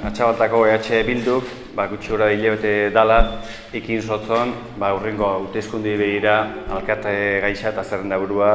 Atxabaltako EH Bilduk, gutxi gora hilabete dala, ikin zotzon, urrengo hauteskunde begira alkate gaixa eta zerrendaburua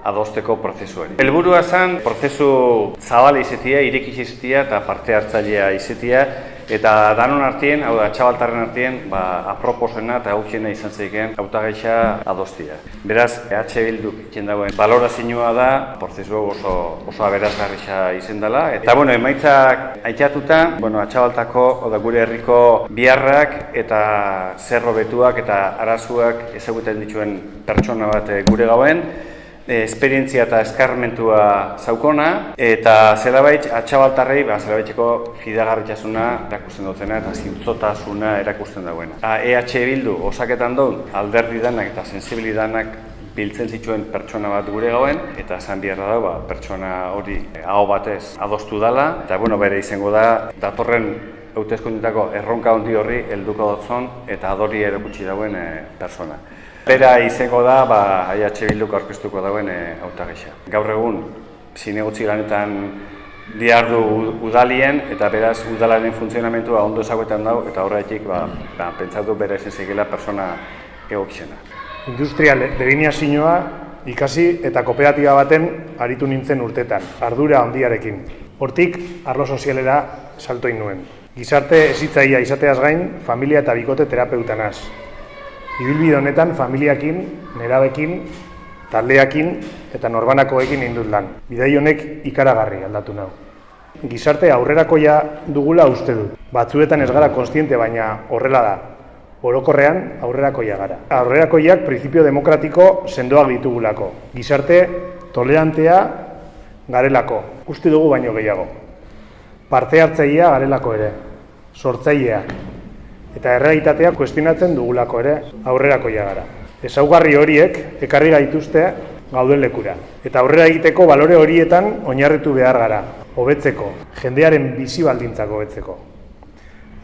adosteko prozesuari. Helburua zen, prozesu zabala izatea, irekiz izatea eta parte hartzailea izatea, eta danon artien, hau da, atxabaltarren artien, aproposena eta gutxiena izan zeiken hautagaixa adostia. Beraz, EH Bilduk iken dagoen balorazioa da, prozesu oso aberazgarria izan dela. Eta, emaitzak aitatuta, atxabaltako, gure herriko biharrak eta zerrobetuak eta arazuak ezaguten dituen pertsona bat gure gauen, esperientzia eta eskarmentua zaukona, eta zelabait atxabaltarrei, zelabaiteko fidagarritasuna erakusten dutena eta zintzotasuna erakusten dagoena. EH Bildu osaketan duen alderdi danak eta sensibilidanak biltzen zituen pertsona bat gure gauen, eta esan biharra da, pertsona hori aho batez adostu dela, eta bere izango da, datorren hauteskundetako erronka handi horri helduko dotzon eta adori erakutsi dauen persona. Bera izango da, EH Bilduk aurkeztuko dauen hautagaixa. Gaur egun, zinegotzi lanetan dihardu udalien, eta beraz udalaren funtzionamentua ondo ezaguetan dago, eta horretik pentsatu bera ezen zegela persona egokizena. Industrial delineazioa ikasi eta kooperatiba baten aritu nintzen urtetan, ardura handiarekin. Hortik, arlo sozialera saltoin nuen. Gizarte hezitzailea izateaz gain, familia eta bikote terapeutanaz. Ibilbide honetan familiakin, nerabekin, taldeakin eta norbanakoekin indut lan. Bidai honek ikaragarri aldatu nau. Gizarte aurrerakoia dugula uste dut. Batzuetan ez gara kontziente, baina horrela da. Orokorrean aurrerakoia gara. Aurrerakoiak printzipio demokratiko sendoak ditugulako. Gizarte tolerantea garelako. Uste dugu baino gehiago. Parte hartzailea garelako ere. Sortzaileak. Eta errealitatea kuestionatzen dugulako ere aurrerakoia gara. Ezaugarri horiek ekarri gaituzte gauden lekura. Eta aurrera egiteko balore horietan oinarritu behar gara, hobetzeko, jendearen bizi baldintzak hobetzeko.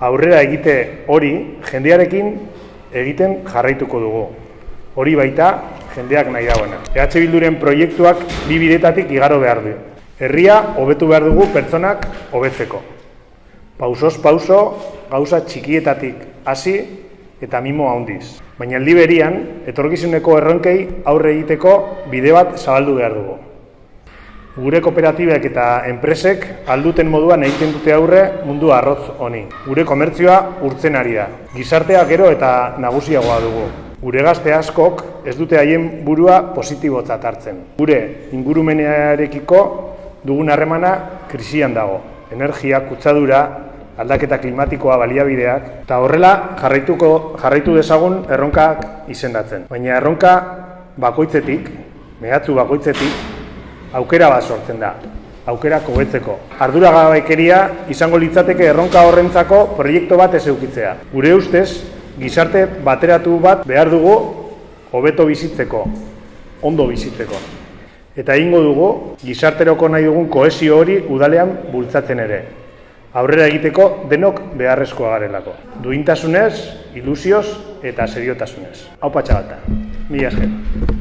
Aurrera egite hori jendearekin egiten jarraituko dugu. Hori baita jendeak nahi dagoena. EH Bilduren proiektuak bi bidetatik igaro behar du. Herria hobetu behar dugu pertsonak hobetzeko. Pausoz pauso, gauza txikietatik hasi eta mimo handiz. Baina aldi berian, etorkizuneko erronkei aurre egiteko bide bat zabaldu behar dugu. Gure kooperatibek eta enpresek alduten moduan egiten dute aurre mundu arrotz honi. Gure komertzioa urtzen ari da. Gizartea gero eta nagusiagoa dugu. Gure gazte askok ez dute haien burua positibotzat hartzen. Gure ingurumenarekiko dugun harremana krisian dago. Energia, kutsadura, aldaketa klimatikoa, baliabideak, eta horrela jarraitu dezagun erronkak izendatzen. Baina erronka bakoitzetik, mehatxu bakoitzetik, aukera bat sortzen da, aukera hobetzeko. Arduragabekeria izango litzateke erronka horrentzako proiektu bat ez edukitzea. Gure ustez, gizarte bateratu bat behar dugu hobeto bizitzeko, ondo bizitzeko. Eta egingo dugu, gizarteroko nahi dugun kohesio hori udalean bultzatzen ere. Aurrera egiteko denok beharrezkoa garelako. Duintasunez, ilusioz eta seriotasunez. Aupa txabalta. Mila esker.